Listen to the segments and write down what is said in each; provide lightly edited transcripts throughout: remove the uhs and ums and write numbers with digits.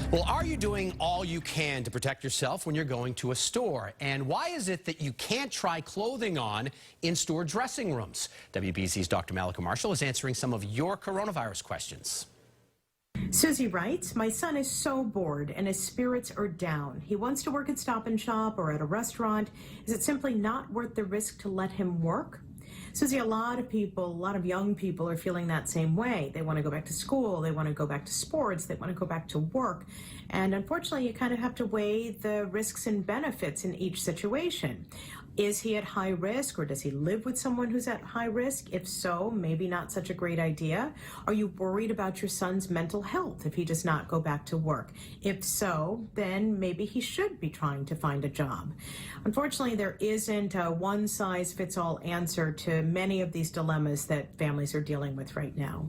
Well, are you doing all you can to protect yourself when you're going to a store? And why is it that you can't try clothing on in store dressing rooms? WBZ's Dr. Mallika Marshall is answering some of your coronavirus questions. Susie writes, my son is so bored and his spirits are down. He wants to work at Stop and Shop or at a restaurant. Is it simply not worth the risk to let him work? Susie, a lot of young people are feeling that same way. They want to go back to school, they want to go back to sports, they want to go back to work. And unfortunately, you kind of have to weigh the risks and benefits in each situation. Is he at high risk, or does he live with someone who's at high risk? If so, maybe not such a great idea. Are you worried about your son's mental health if he does not go back to work? If so, then maybe he should be trying to find a job. Unfortunately, there isn't a one-size-fits-all answer to many of these dilemmas that families are dealing with right now.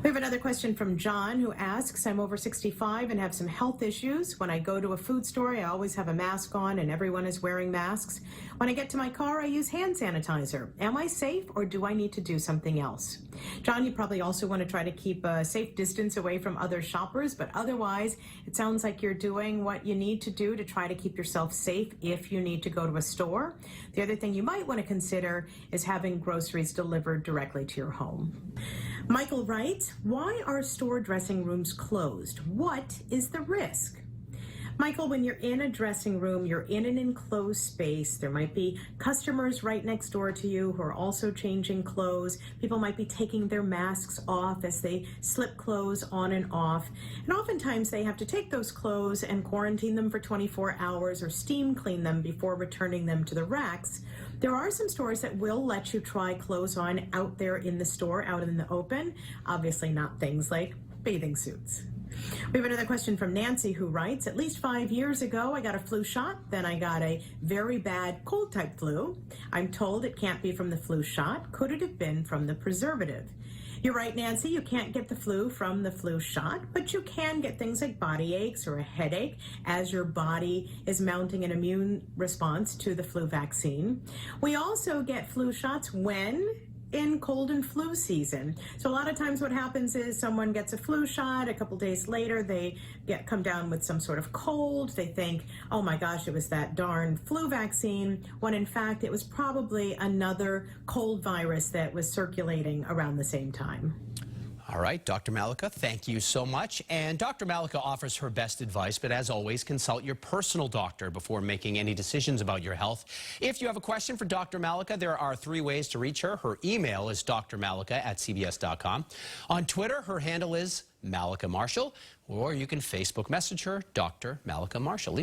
We have another question from John, who asks, I'm over 65 and have some health issues. When I go to a food store, I always have a mask on and everyone is wearing masks. When I get to my car, I use hand sanitizer. Am I safe, or do I need to do something else? John, you probably also want to try to keep a safe distance away from other shoppers, but otherwise, it sounds like you're doing what you need to do to try to keep yourself safe if you need to go to a store. The other thing you might want to consider is having groceries delivered directly to your home. Michael writes, why are store dressing rooms closed? What is the risk? Michael, when you're in a dressing room, you're in an enclosed space. There might be customers right next door to you who are also changing clothes. People might be taking their masks off as they slip clothes on and off. And oftentimes they have to take those clothes and quarantine them for 24 hours or steam clean them before returning them to the racks. There are some stores that will let you try clothes on out there in the store, out in the open. Obviously not things like bathing suits. We have another question from Nancy, who writes, at least 5 years ago, I got a flu shot. Then I got a very bad cold type flu. I'm told it can't be from the flu shot. Could it have been from the preservative? You're right, Nancy, you can't get the flu from the flu shot, but you can get things like body aches or a headache as your body is mounting an immune response to the flu vaccine. We also get flu shots when in cold and flu season. So a lot of times what happens is someone gets a flu shot, a couple days later they come down with some sort of cold. They think, oh my gosh, it was that darn flu vaccine, when in fact it was probably another cold virus that was circulating around the same time. All right, Dr. Mallika, thank you so much. And Dr. Mallika offers her best advice, but as always, consult your personal doctor before making any decisions about your health. If you have a question for Dr. Mallika, there are 3 ways to reach her. Her email is drmallika@cbs.com. On Twitter, her handle is Mallika Marshall, or you can Facebook message her, Dr. Mallika Marshall.